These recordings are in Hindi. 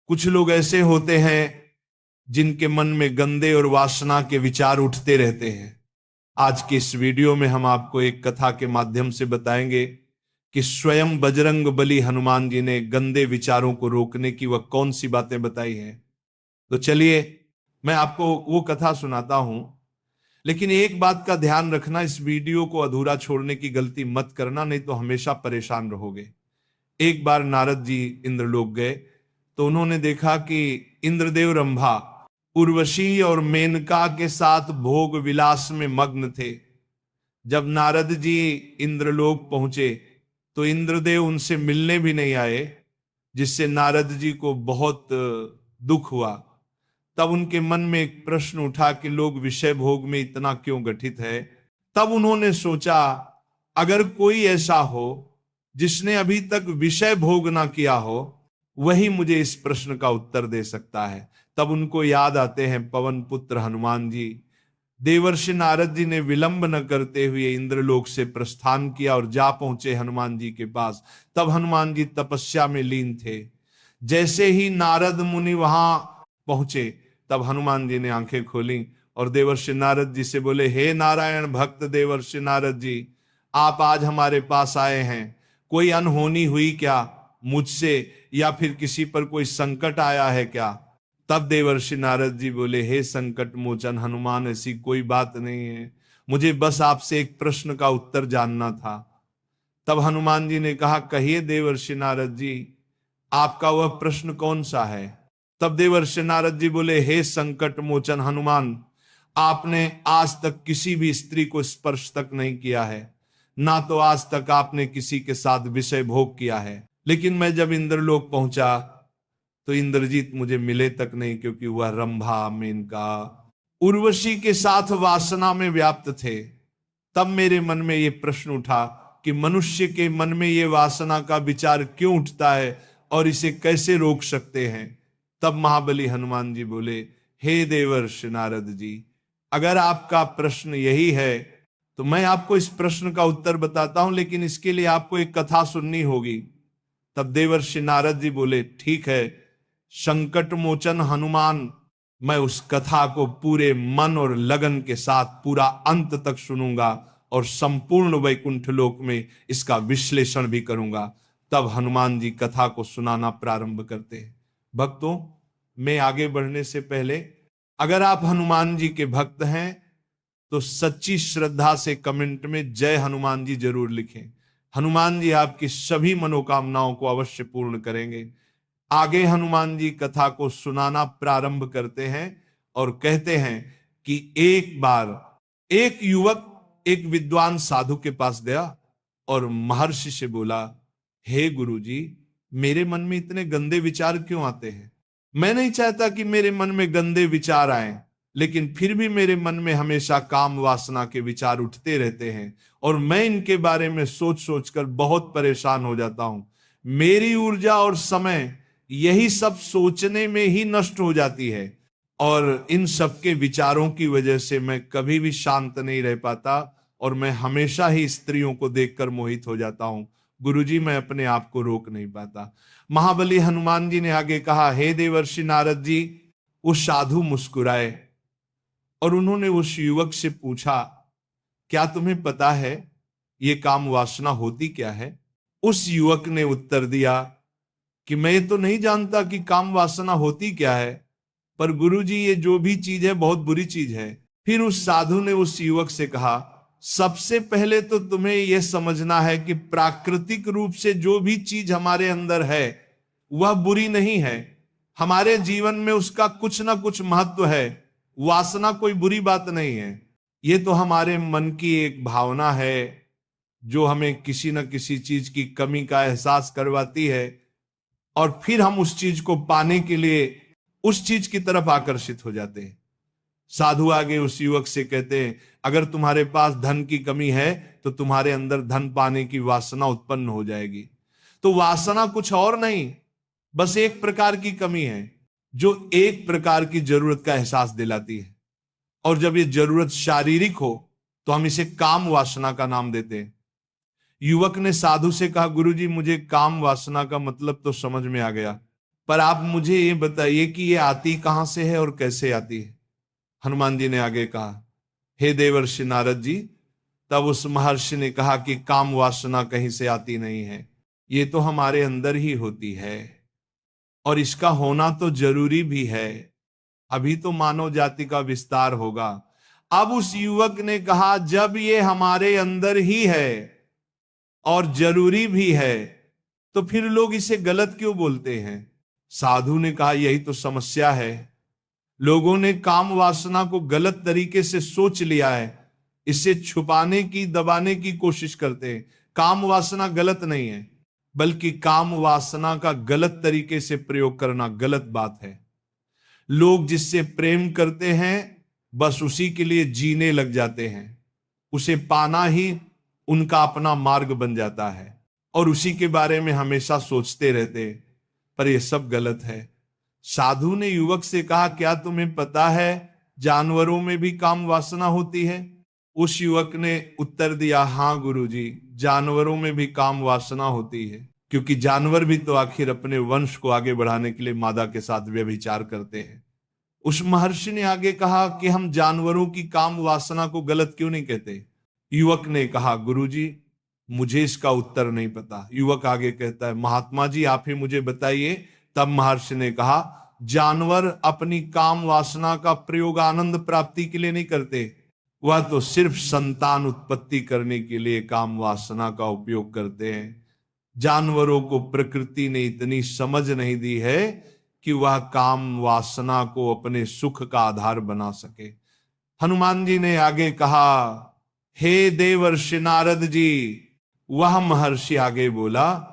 कुछ लोग ऐसे होते हैं जिनके मन में गंदे और वासना के विचार उठते रहते हैं। आज की इस वीडियो में हम आपको एक कथा के माध्यम से बताएंगे कि स्वयं बजरंग बली हनुमान जी ने गंदे विचारों को रोकने की वह कौन सी बातें बताई हैं। तो चलिए मैं आपको वो कथा सुनाता हूं, लेकिन एक बात का ध्यान रखना, इस वीडियो को अधूरा छोड़ने की गलती मत करना, नहीं तो हमेशा परेशान रहोगे। एक बार नारद जी इंद्रलोक गए तो उन्होंने देखा कि इंद्रदेव रंभा उर्वशी और मेनका के साथ भोग विलास में मग्न थे। जब नारद जी इंद्रलोक पहुंचे तो इंद्रदेव उनसे मिलने भी नहीं आए, जिससे नारद जी को बहुत दुख हुआ। तब उनके मन में एक प्रश्न उठा कि लोग विषय भोग में इतना क्यों गठित है। तब उन्होंने सोचा, अगर कोई ऐसा हो जिसने अभी तक विषय भोग ना किया हो, वही मुझे इस प्रश्न का उत्तर दे सकता है। तब उनको याद आते हैं पवन पुत्र हनुमान जी। देवर्षि नारद जी ने विलंब न करते हुए इंद्रलोक से प्रस्थान किया और जा पहुंचे हनुमान जी के पास। तब हनुमान जी तपस्या में लीन थे। जैसे ही नारद मुनि वहां पहुंचे, तब हनुमान जी ने आंखें खोली और देवर्षि नारद जी से बोले, हे नारायण भक्त देवर्षि नारद जी, आप आज हमारे पास आए हैं। कोई अनहोनी हुई क्या मुझसे, या फिर किसी पर कोई संकट आया है क्या? तब देवर्षि नारद जी बोले, हे संकट मोचन हनुमान, ऐसी कोई बात नहीं है, मुझे बस आपसे एक प्रश्न का उत्तर जानना था। तब हनुमान जी ने कहा, कहिए देवर्षि नारद जी, आपका वह प्रश्न कौन सा है? तब देवर्षि नारद जी बोले, हे संकट मोचन हनुमान, आपने आज तक किसी भी स्त्री को स्पर्श तक नहीं किया है, ना तो आज तक आपने किसी के साथ विषय भोग किया है। लेकिन मैं जब इंद्रलोक पहुंचा तो इंद्रजीत मुझे मिले तक नहीं, क्योंकि वह रंभा, मेनका, उर्वशी के साथ वासना में व्याप्त थे। तब मेरे मन में यह प्रश्न उठा कि मनुष्य के मन में यह वासना का विचार क्यों उठता है और इसे कैसे रोक सकते हैं। तब महाबली हनुमान जी बोले, हे देवर्षि नारद जी, अगर आपका प्रश्न यही है तो मैं आपको इस प्रश्न का उत्तर बताता हूं, लेकिन इसके लिए आपको एक कथा सुननी होगी। तब देवर्षि नारद जी बोले, ठीक है संकट मोचन हनुमान, मैं उस कथा को पूरे मन और लगन के साथ पूरा अंत तक सुनूंगा और संपूर्ण वैकुंठ लोक में इसका विश्लेषण भी करूंगा। तब हनुमान जी कथा को सुनाना प्रारंभ करते हैं। भक्तों, मैं आगे बढ़ने से पहले, अगर आप हनुमान जी के भक्त हैं तो सच्ची श्रद्धा से कमेंट में जय हनुमान जी जरूर लिखें। हनुमान जी आपकी सभी मनोकामनाओं को अवश्य पूर्ण करेंगे। आगे हनुमान जी कथा को सुनाना प्रारंभ करते हैं और कहते हैं कि एक बार एक युवक एक विद्वान साधु के पास गया और महर्षि से बोला, हे गुरुजी, मेरे मन में इतने गंदे विचार क्यों आते हैं? मैं नहीं चाहता कि मेरे मन में गंदे विचार आए, लेकिन फिर भी मेरे मन में हमेशा काम वासना के विचार उठते रहते हैं और मैं इनके बारे में सोच सोचकर बहुत परेशान हो जाता हूं। मेरी ऊर्जा और समय यही सब सोचने में ही नष्ट हो जाती है और इन सबके विचारों की वजह से मैं कभी भी शांत नहीं रह पाता और मैं हमेशा ही स्त्रियों को देखकर मोहित हो जाता हूं। गुरुजी, मैं अपने आप को रोक नहीं पाता। महाबली हनुमान जी ने आगे कहा, हे देवर्षि नारद जी। उस साधु मुस्कुराए और उन्होंने उस युवक से पूछा, क्या तुम्हें पता है ये काम वासना होती क्या है? उस युवक ने उत्तर दिया कि मैं तो नहीं जानता कि काम वासना होती क्या है, पर गुरुजी ये जो भी चीज है बहुत बुरी चीज है। फिर उस साधु ने उस युवक से कहा, सबसे पहले तो तुम्हें यह समझना है कि प्राकृतिक रूप से जो भी चीज हमारे अंदर है वह बुरी नहीं है। हमारे जीवन में उसका कुछ ना कुछ महत्व है। वासना कोई बुरी बात नहीं है। ये तो हमारे मन की एक भावना है जो हमें किसी न किसी चीज की कमी का एहसास करवाती है और फिर हम उस चीज को पाने के लिए उस चीज की तरफ आकर्षित हो जाते हैं। साधु आगे उस युवक से कहते हैं, अगर तुम्हारे पास धन की कमी है तो तुम्हारे अंदर धन पाने की वासना उत्पन्न हो जाएगी। तो वासना कुछ और नहीं, बस एक प्रकार की कमी है जो एक प्रकार की जरूरत का एहसास दिलाती है। और जब ये जरूरत शारीरिक हो तो हम इसे काम वासना का नाम देते हैं। युवक ने साधु से कहा, गुरुजी, मुझे काम वासना का मतलब तो समझ में आ गया, पर आप मुझे ये बताइए कि ये आती कहां से है और कैसे आती है। हनुमान जी ने आगे कहा, हे देवर्षि नारद जी, तब उस महर्षि ने कहा कि काम वासना कहीं से आती नहीं है, ये तो हमारे अंदर ही होती है और इसका होना तो जरूरी भी है, अभी तो मानव जाति का विस्तार होगा। अब उस युवक ने कहा, जब ये हमारे अंदर ही है और जरूरी भी है तो फिर लोग इसे गलत क्यों बोलते हैं। साधु ने कहा, यही तो समस्या है, लोगों ने काम वासना को गलत तरीके से सोच लिया है, इसे छुपाने की दबाने की कोशिश करते हैं। काम वासना गलत नहीं है, बल्कि काम वासना का गलत तरीके से प्रयोग करना गलत बात है। लोग जिससे प्रेम करते हैं बस उसी के लिए जीने लग जाते हैं, उसे पाना ही उनका अपना मार्ग बन जाता है और उसी के बारे में हमेशा सोचते रहते, पर यह सब गलत है। साधु ने युवक से कहा, क्या तुम्हें पता है जानवरों में भी काम वासना होती है। उस युवक ने उत्तर दिया, हाँ गुरुजी, जानवरों में भी काम वासना होती है, क्योंकि जानवर भी तो आखिर अपने वंश को आगे बढ़ाने के लिए मादा के साथ व्यभिचार करते हैं। उस महर्षि ने आगे कहा कि हम जानवरों की काम वासना को गलत क्यों नहीं कहते। युवक ने कहा, गुरुजी मुझे इसका उत्तर नहीं पता। युवक आगे कहता है, महात्मा जी आप ही मुझे बताइए। तब महर्षि ने कहा, जानवर अपनी काम वासना का प्रयोग आनंद प्राप्ति के लिए नहीं करते, वह तो सिर्फ संतान उत्पत्ति करने के लिए काम वासना का उपयोग करते हैं। जानवरों को प्रकृति ने इतनी समझ नहीं दी है कि वह काम वासना को अपने सुख का आधार बना सके। हनुमान जी ने आगे कहा, हे देवर्षि नारद जी, वह महर्षि आगे बोला,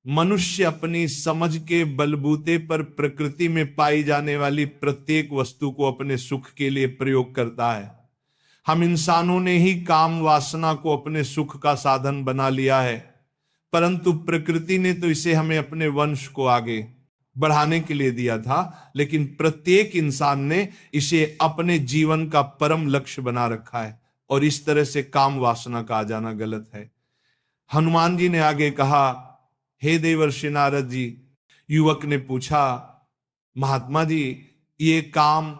मनुष्य अपनी समझ के बलबूते पर प्रकृति में पाई जाने वाली प्रत्येक वस्तु को अपने सुख के लिए प्रयोग करता है। हम इंसानों ने ही काम वासना को अपने सुख का साधन बना लिया है, परंतु प्रकृति ने तो इसे हमें अपने वंश को आगे बढ़ाने के लिए दिया था, लेकिन प्रत्येक इंसान ने इसे अपने जीवन का परम लक्ष्य बना रखा है और इस तरह से काम वासना का आ जाना गलत है। हनुमान जी ने आगे कहा, हे देवर्षि नारद जी, युवक ने पूछा, महात्मा जी ये काम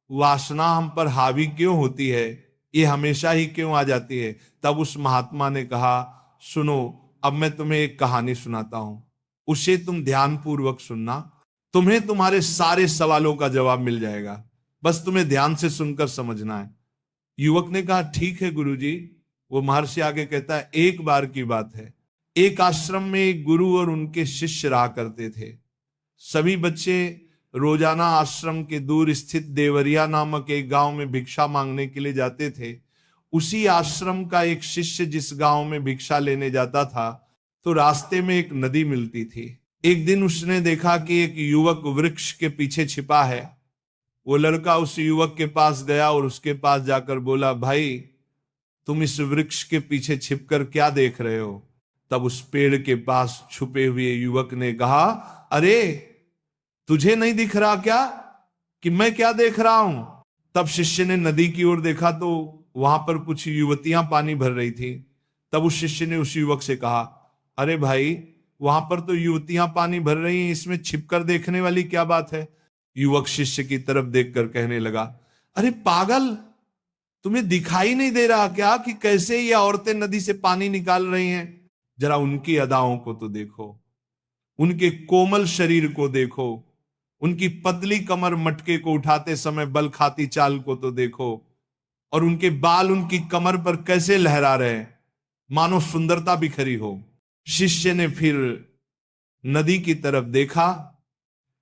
वासना हम पर हावी क्यों होती है, ये हमेशा ही क्यों आ जाती है। तब उस महात्मा ने कहा, सुनो अब मैं तुम्हें एक कहानी सुनाता हूं, उसे तुम ध्यान पूर्वक सुनना, तुम्हें तुम्हारे सारे सवालों का जवाब मिल जाएगा, बस तुम्हें ध्यान से सुनकर समझना है। युवक ने कहा, ठीक है गुरुजी। वो महर्षि आगे कहता है, एक बार की बात है, एक आश्रम में एक गुरु और उनके शिष्य रहा करते थे। सभी बच्चे रोजाना आश्रम के दूर स्थित देवरिया नामक एक गांव में भिक्षा मांगने के लिए जाते थे। उसी आश्रम का एक शिष्य जिस गांव में भिक्षा लेने जाता था, तो रास्ते में एक नदी मिलती थी। एक दिन उसने देखा कि एक युवक वृक्ष के पीछे छिपा है। वो लड़का उस युवक के पास गया और उसके पास जाकर बोला, भाई तुम इस वृक्ष के पीछे छिपकर क्या देख रहे हो। तब उस पेड़ के पास छुपे हुए युवक ने कहा, अरे तुझे नहीं दिख रहा क्या कि मैं क्या देख रहा हूं। तब शिष्य ने नदी की ओर देखा तो वहां पर कुछ युवतियां पानी भर रही थी। तब उस शिष्य ने उस युवक से कहा, अरे भाई वहां पर तो युवतियां पानी भर रही हैं, इसमें छिपकर देखने वाली क्या बात है। युवक शिष्य की तरफ देखकर कहने लगा, अरे पागल, तुम्हें दिखाई नहीं दे रहा क्या कि कैसे ये औरतें नदी से पानी निकाल रही हैं। जरा उनकी अदाओं को तो देखो, उनके कोमल शरीर को देखो, उनकी पतली कमर मटके को उठाते समय बल खाती चाल को तो देखो, और उनके बाल उनकी कमर पर कैसे लहरा रहे, मानो सुंदरता बिखरी हो। शिष्य ने फिर नदी की तरफ देखा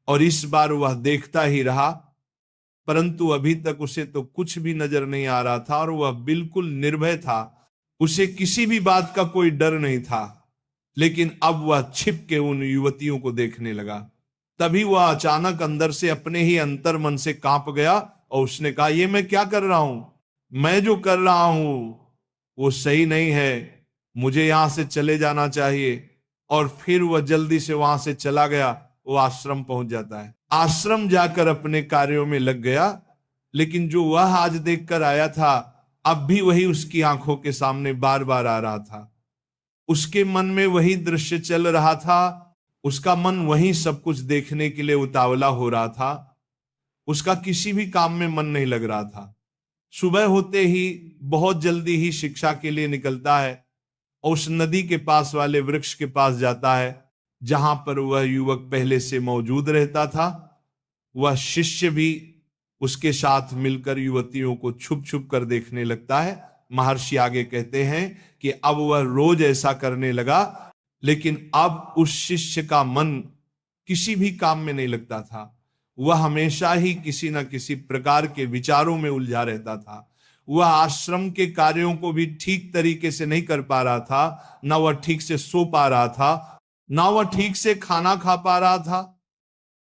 और इस बार वह देखता ही रहा, परंतु अभी तक उसे तो कुछ भी नजर नहीं आ रहा था और वह बिल्कुल निर्भय था। उसे किसी भी बात का कोई डर नहीं था, लेकिन अब वह छिप के उन युवतियों को देखने लगा। तभी वह अचानक अंदर से अपने ही अंतर मन से कांप गया और उसने कहा, ये मैं क्या कर रहा हूं, मैं जो कर रहा हूं वो सही नहीं है, मुझे यहां से चले जाना चाहिए। और फिर वह जल्दी से वहां से चला गया। वो आश्रम पहुंच जाता है, आश्रम जाकर अपने कार्यों में लग गया, लेकिन जो वह आज देखकर आया था अब भी वही उसकी आंखों के सामने बार बार आ रहा था। उसके मन में वही दृश्य चल रहा था उसका मन वहीं सब कुछ देखने के लिए उतावला हो रहा था। उसका किसी भी काम में मन नहीं लग रहा था। सुबह होते ही बहुत जल्दी ही शिक्षा के लिए निकलता है और उस नदी के पास वाले वृक्ष के पास जाता है जहां पर वह युवक पहले से मौजूद रहता था। वह शिष्य भी उसके साथ मिलकर युवतियों को छुप छुप कर देखने लगता है। महर्षि आगे कहते हैं कि अब वह रोज ऐसा करने लगा, लेकिन अब उस शिष्य का मन किसी भी काम में नहीं लगता था। वह हमेशा ही किसी न किसी प्रकार के विचारों में उलझा रहता था। वह आश्रम के कार्यों को भी ठीक तरीके से नहीं कर पा रहा था, ना वह ठीक से सो पा रहा था, ना वह ठीक से खाना खा पा रहा था।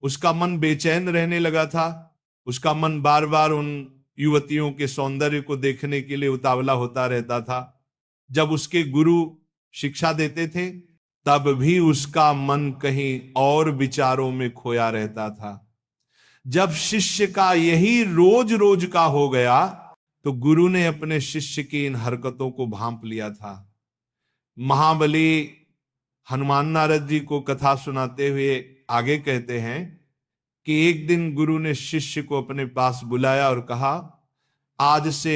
उसका मन बेचैन रहने लगा था। उसका मन बार बार उन युवतियों के सौंदर्य को देखने के लिए उतावला होता रहता था। जब उसके गुरु शिक्षा देते थे तब भी उसका मन कहीं और विचारों में खोया रहता था। जब शिष्य का यही रोज रोज का हो गया तो गुरु ने अपने शिष्य की इन हरकतों को भांप लिया था। महाबली हनुमान नारद जी को कथा सुनाते हुए आगे कहते हैं कि एक दिन गुरु ने शिष्य को अपने पास बुलाया और कहा, आज से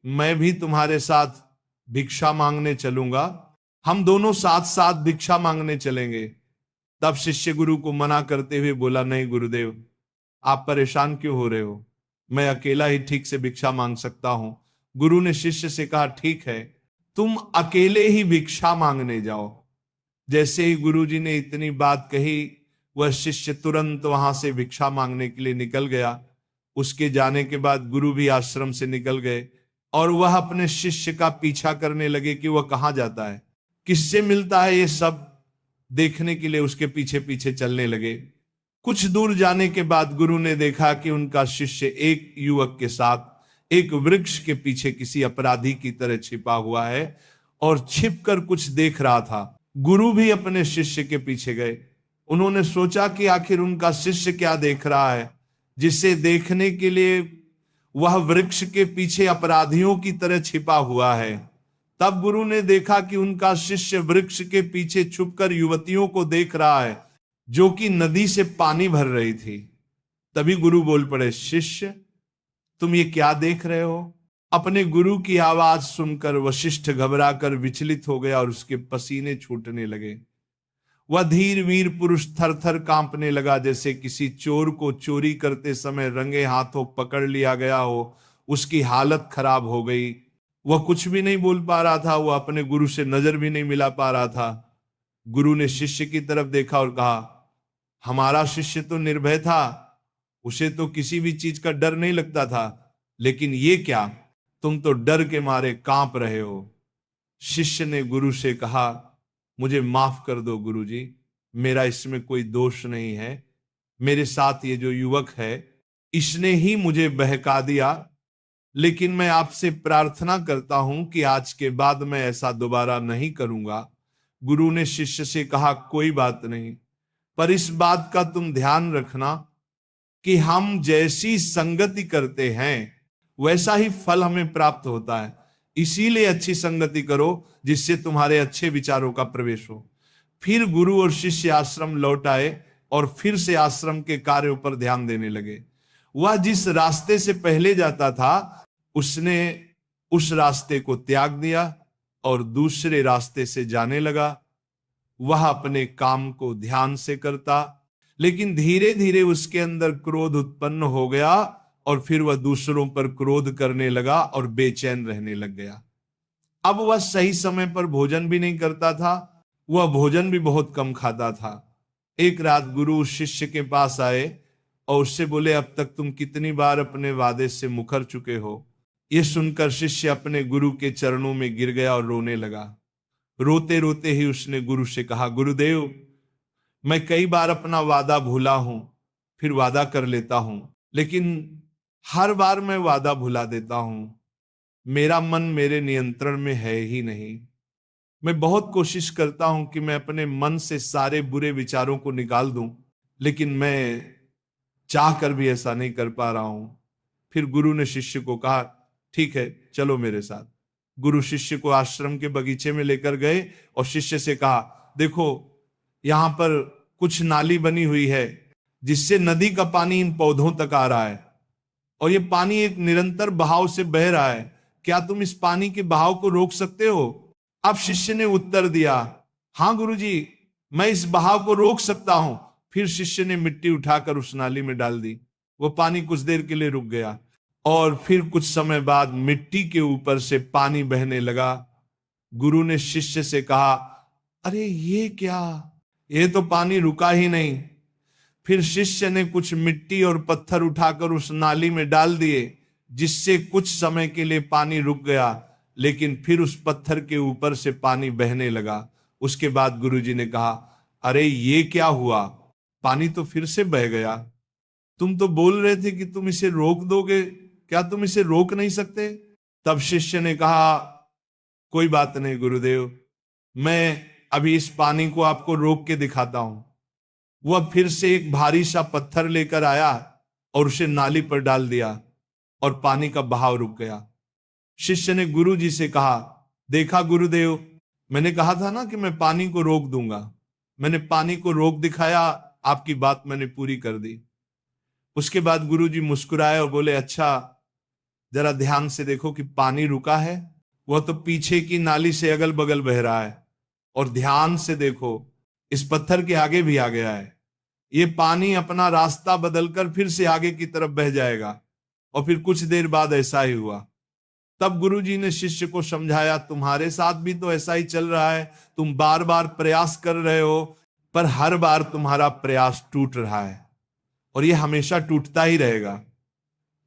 मैं भी तुम्हारे साथ भिक्षा मांगने चलूंगा, हम दोनों साथ साथ भिक्षा मांगने चलेंगे। तब शिष्य गुरु को मना करते हुए बोला, नहीं गुरुदेव, आप परेशान क्यों हो रहे हो, मैं अकेला ही ठीक से भिक्षा मांग सकता हूं। गुरु ने शिष्य से कहा, ठीक है, तुम अकेले ही भिक्षा मांगने जाओ। जैसे ही गुरुजी ने इतनी बात कही, वह शिष्य तुरंत वहां से भिक्षा मांगने के लिए निकल गया। उसके जाने के बाद गुरु भी आश्रम से निकल गए और वह अपने शिष्य का पीछा करने लगे कि वह कहाँ जाता है, किससे मिलता है। ये सब देखने के लिए उसके पीछे पीछे चलने लगे। कुछ दूर जाने के बाद गुरु ने देखा कि उनका शिष्य एक युवक के साथ एक वृक्ष के पीछे किसी अपराधी की तरह छिपा हुआ है और छिपकर कुछ देख रहा था। गुरु भी अपने शिष्य के पीछे गए। उन्होंने सोचा कि आखिर उनका शिष्य क्या देख रहा है जिसे देखने के लिए वह वृक्ष के पीछे अपराधियों की तरह छिपा हुआ है। तब गुरु ने देखा कि उनका शिष्य वृक्ष के पीछे छुपकर युवतियों को देख रहा है जो कि नदी से पानी भर रही थी। तभी गुरु बोल पड़े, शिष्य तुम ये क्या देख रहे हो? अपने गुरु की आवाज सुनकर वशिष्ठ घबराकर विचलित हो गया और उसके पसीने छूटने लगे। वह धीर वीर पुरुष थर थर कांपने लगा, जैसे किसी चोर को चोरी करते समय रंगे हाथों पकड़ लिया गया हो। उसकी हालत खराब हो गई। वह कुछ भी नहीं बोल पा रहा था, वह अपने गुरु से नजर भी नहीं मिला पा रहा था। गुरु ने शिष्य की तरफ देखा और कहा, हमारा शिष्य तो निर्भय था, उसे तो किसी भी चीज का डर नहीं लगता था, लेकिन ये क्या, तुम तो डर के मारे कांप रहे हो। शिष्य ने गुरु से कहा, मुझे माफ कर दो गुरुजी, मेरा इसमें कोई दोष नहीं है। मेरे साथ ये जो युवक है इसने ही मुझे बहका दिया, लेकिन मैं आपसे प्रार्थना करता हूं कि आज के बाद मैं ऐसा दोबारा नहीं करूंगा। गुरु ने शिष्य से कहा, कोई बात नहीं, पर इस बात का तुम ध्यान रखना कि हम जैसी संगति करते हैं वैसा ही फल हमें प्राप्त होता है। इसीलिए अच्छी संगति करो जिससे तुम्हारे अच्छे विचारों का प्रवेश हो। फिर गुरु और शिष्य आश्रम लौट आए और फिर से आश्रम के कार्यों पर ध्यान देने लगे। वह जिस रास्ते से पहले जाता था उसने उस रास्ते को त्याग दिया और दूसरे रास्ते से जाने लगा। वह अपने काम को ध्यान से करता, लेकिन धीरे धीरे उसके अंदर क्रोध उत्पन्न हो गया और फिर वह दूसरों पर क्रोध करने लगा और बेचैन रहने लग गया। अब वह सही समय पर भोजन भी नहीं करता था, वह भोजन भी बहुत कम खाता था। एक रात गुरु शिष्य के पास आए और उससे बोले, अब तक तुम कितनी बार अपने वादे से मुकर चुके हो? यह सुनकर शिष्य अपने गुरु के चरणों में गिर गया और रोने लगा। रोते रोते ही उसने गुरु से कहा, गुरुदेव, मैं कई बार अपना वादा भूला हूं, फिर वादा कर लेता हूं, लेकिन हर बार मैं वादा भुला देता हूं। मेरा मन मेरे नियंत्रण में है ही नहीं। मैं बहुत कोशिश करता हूं कि मैं अपने मन से सारे बुरे विचारों को निकाल दूं, लेकिन मैं चाह कर भी ऐसा नहीं कर पा रहा हूं। फिर गुरु ने शिष्य को कहा, ठीक है, चलो मेरे साथ। गुरु शिष्य को आश्रम के बगीचे में लेकर गए और शिष्य से कहा, देखो, यहां पर कुछ नाली बनी हुई है जिससे नदी का पानी इन पौधों तक आ रहा है, और ये पानी एक निरंतर बहाव से बह रहा है। क्या तुम इस पानी के बहाव को रोक सकते हो? अब शिष्य ने उत्तर दिया, हाँ गुरुजी, मैं इस बहाव को रोक सकता हूं। फिर शिष्य ने मिट्टी उठाकर उस नाली में डाल दी। वो पानी कुछ देर के लिए रुक गया और फिर कुछ समय बाद मिट्टी के ऊपर से पानी बहने लगा। गुरु ने शिष्य से कहा, अरे ये क्या, ये तो पानी रुका ही नहीं। फिर शिष्य ने कुछ मिट्टी और पत्थर उठाकर उस नाली में डाल दिए, जिससे कुछ समय के लिए पानी रुक गया, लेकिन फिर उस पत्थर के ऊपर से पानी बहने लगा। उसके बाद गुरुजी ने कहा, अरे ये क्या हुआ, पानी तो फिर से बह गया। तुम तो बोल रहे थे कि तुम इसे रोक दोगे, क्या तुम इसे रोक नहीं सकते? तब शिष्य ने कहा, कोई बात नहीं गुरुदेव, मैं अभी इस पानी को आपको रोक के दिखाता हूं। वह फिर से एक भारी सा पत्थर लेकर आया और उसे नाली पर डाल दिया और पानी का बहाव रुक गया। शिष्य ने गुरु जी से कहा, देखा गुरुदेव, मैंने कहा था ना कि मैं पानी को रोक दूंगा। मैंने पानी को रोक दिखाया, आपकी बात मैंने पूरी कर दी। उसके बाद गुरु जी मुस्कुराए और बोले, अच्छा जरा ध्यान से देखो कि पानी रुका है, वह तो पीछे की नाली से अगल बगल बह रहा है, और ध्यान से देखो इस पत्थर के आगे भी आ गया है। ये पानी अपना रास्ता बदलकर फिर से आगे की तरफ बह जाएगा। और फिर कुछ देर बाद ऐसा ही हुआ। तब गुरुजी ने शिष्य को समझाया, तुम्हारे साथ भी तो ऐसा ही चल रहा है। तुम बार बार प्रयास कर रहे हो, पर हर बार तुम्हारा प्रयास टूट रहा है, और ये हमेशा टूटता ही रहेगा।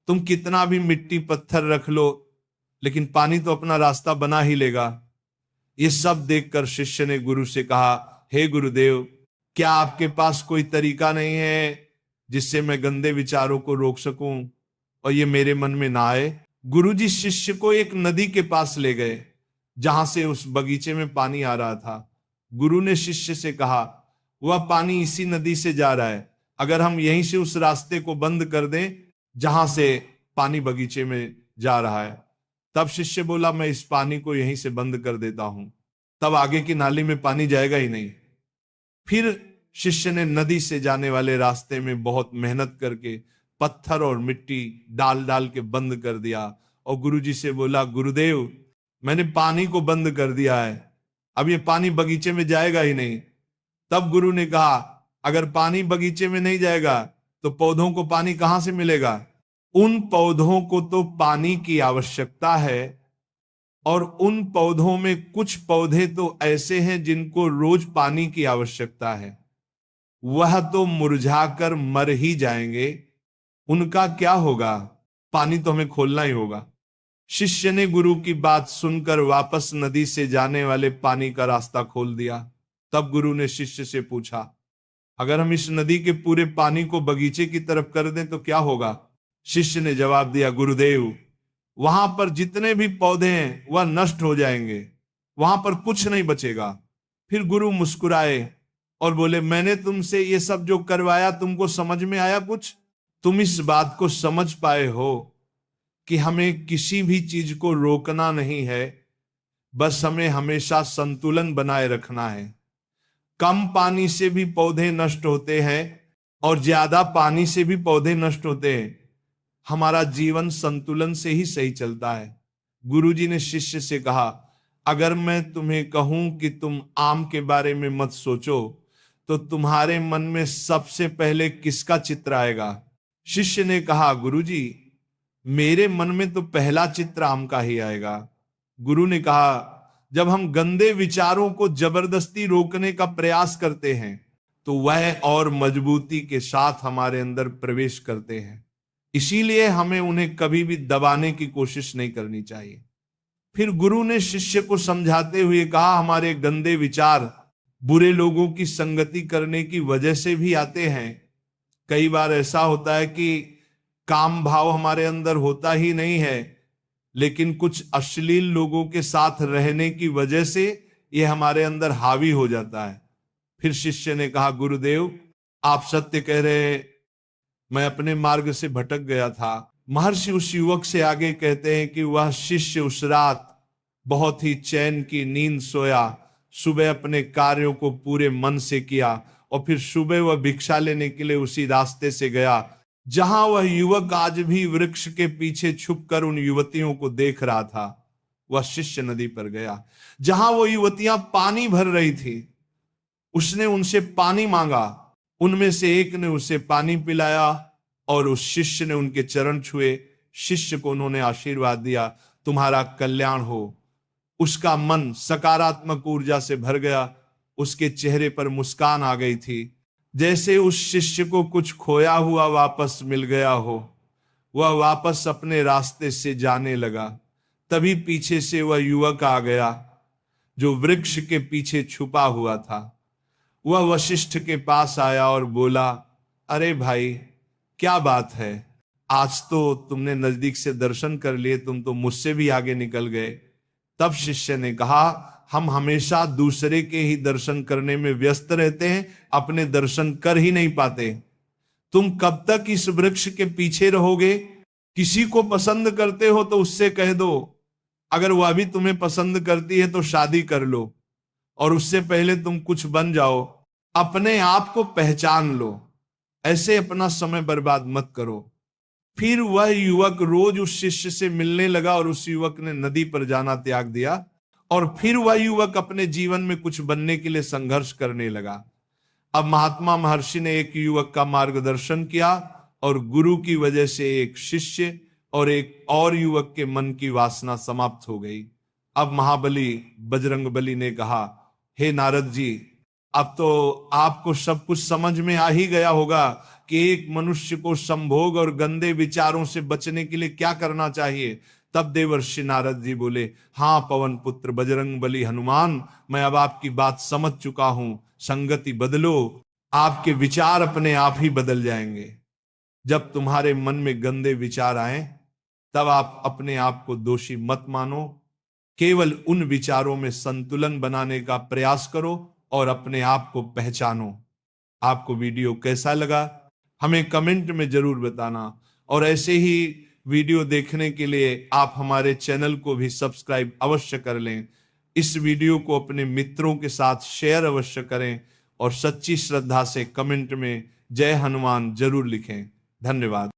तुम कितना भी मिट्टी पत्थर रख लो, लेकिन पानी तो अपना रास्ता बना ही लेगा। ये सब देखकर शिष्य ने गुरु से कहा, हे गुरुदेव, क्या आपके पास कोई तरीका नहीं है जिससे मैं गंदे विचारों को रोक सकूं और ये मेरे मन में ना आए? गुरुजी शिष्य को एक नदी के पास ले गए जहां से उस बगीचे में पानी आ रहा था। गुरु ने शिष्य से कहा, वह पानी इसी नदी से जा रहा है, अगर हम यहीं से उस रास्ते को बंद कर दें जहां से पानी बगीचे में जा रहा है। तब शिष्य बोला, मैं इस पानी को यहीं से बंद कर देता हूं, तब आगे की नाली में पानी जाएगा ही नहीं। फिर शिष्य ने नदी से जाने वाले रास्ते में बहुत मेहनत करके पत्थर और मिट्टी डाल डाल के बंद कर दिया, और गुरुजी से बोला, गुरुदेव, मैंने पानी को बंद कर दिया है, अब ये पानी बगीचे में जाएगा ही नहीं। तब गुरु ने कहा, अगर पानी बगीचे में नहीं जाएगा तो पौधों को पानी कहां से मिलेगा? उन पौधों को तो पानी की आवश्यकता है, और उन पौधों में कुछ पौधे तो ऐसे हैं जिनको रोज पानी की आवश्यकता है, वह तो मुरझाकर मर ही जाएंगे, उनका क्या होगा? पानी तो हमें खोलना ही होगा। शिष्य ने गुरु की बात सुनकर वापस नदी से जाने वाले पानी का रास्ता खोल दिया। तब गुरु ने शिष्य से पूछा, अगर हम इस नदी के पूरे पानी को बगीचे की तरफ कर दें तो क्या होगा? शिष्य ने जवाब दिया, गुरुदेव, वहां पर जितने भी पौधे हैं वह नष्ट हो जाएंगे, वहां पर कुछ नहीं बचेगा। फिर गुरु मुस्कुराए और बोले, मैंने तुमसे ये सब जो करवाया तुमको समझ में आया कुछ? तुम इस बात को समझ पाए हो कि हमें किसी भी चीज को रोकना नहीं है, बस हमें हमेशा संतुलन बनाए रखना है। कम पानी से भी पौधे नष्ट होते हैं और ज्यादा पानी से भी पौधे नष्ट होते हैं। हमारा जीवन संतुलन से ही सही चलता है। गुरुजी ने शिष्य से कहा, अगर मैं तुम्हें कहूं कि तुम आम के बारे में मत सोचो, तो तुम्हारे मन में सबसे पहले किसका चित्र आएगा? शिष्य ने कहा, गुरुजी, मेरे मन में तो पहला चित्र आम का ही आएगा। गुरु ने कहा, जब हम गंदे विचारों को जबरदस्ती रोकने का प्रयास करते हैं तो वह और मजबूती के साथ हमारे अंदर प्रवेश करते हैं, इसीलिए हमें उन्हें कभी भी दबाने की कोशिश नहीं करनी चाहिए। फिर गुरु ने शिष्य को समझाते हुए कहा, हमारे गंदे विचार बुरे लोगों की संगति करने की वजह से भी आते हैं। कई बार ऐसा होता है कि काम भाव हमारे अंदर होता ही नहीं है, लेकिन कुछ अश्लील लोगों के साथ रहने की वजह से यह हमारे अंदर हावी हो जाता है। फिर शिष्य ने कहा, गुरुदेव, आप सत्य कह रहे हैं, मैं अपने मार्ग से भटक गया था। महर्षि उस युवक से आगे कहते हैं कि वह शिष्य उस रात बहुत ही चैन की नींद सोया, सुबह अपने कार्यों को पूरे मन से किया और फिर सुबह वह भिक्षा लेने के लिए उसी रास्ते से गया जहां वह युवक आज भी वृक्ष के पीछे छुपकर उन युवतियों को देख रहा था। वह शिष्य नदी पर गया जहां वो युवतियां पानी भर रही थी। उसने उनसे पानी मांगा, उनमें से एक ने उसे पानी पिलाया और उस शिष्य ने उनके चरण छुए। शिष्य को उन्होंने आशीर्वाद दिया, तुम्हारा कल्याण हो। उसका मन सकारात्मक ऊर्जा से भर गया, उसके चेहरे पर मुस्कान आ गई थी, जैसे उस शिष्य को कुछ खोया हुआ वापस मिल गया हो। वह वापस अपने रास्ते से जाने लगा। तभी पीछे से वह युवक आ गया जो वृक्ष के पीछे छुपा हुआ था। वह वशिष्ठ के पास आया और बोला, अरे भाई, क्या बात है, आज तो तुमने नजदीक से दर्शन कर लिए, तुम तो मुझसे भी आगे निकल गए। तब शिष्य ने कहा, हम हमेशा दूसरे के ही दर्शन करने में व्यस्त रहते हैं, अपने दर्शन कर ही नहीं पाते। तुम कब तक इस वृक्ष के पीछे रहोगे? किसी को पसंद करते हो तो उससे कह दो, अगर वह भी तुम्हें पसंद करती है तो शादी कर लो, और उससे पहले तुम कुछ बन जाओ। अपने आप को पहचान लो, ऐसे अपना समय बर्बाद मत करो। फिर वह युवक रोज उस शिष्य से मिलने लगा और उस युवक ने नदी पर जाना त्याग दिया। और फिर वह युवक अपने जीवन में कुछ बनने के लिए संघर्ष करने लगा। अब महात्मा महर्षि ने एक युवक का मार्गदर्शन किया और गुरु की वजह से एक शिष्य और एक और युवक के मन की वासना समाप्त हो गई। अब महाबली बजरंगबली ने कहा, हे नारद जी, अब तो आपको सब कुछ समझ में आ ही गया होगा कि एक मनुष्य को संभोग और गंदे विचारों से बचने के लिए क्या करना चाहिए। तब देवर्षि नारद जी बोले, हाँ पवन पुत्र बजरंगबली हनुमान, मैं अब आपकी बात समझ चुका हूं। संगति बदलो, आपके विचार अपने आप ही बदल जाएंगे। जब तुम्हारे मन में गंदे विचार आए तब आप अपने आप को दोषी मत मानो, केवल उन विचारों में संतुलन बनाने का प्रयास करो और अपने आप को पहचानो। आपको वीडियो कैसा लगा हमें कमेंट में जरूर बताना, और ऐसे ही वीडियो देखने के लिए आप हमारे चैनल को भी सब्सक्राइब अवश्य कर लें। इस वीडियो को अपने मित्रों के साथ शेयर अवश्य करें और सच्ची श्रद्धा से कमेंट में जय हनुमान जरूर लिखें। धन्यवाद।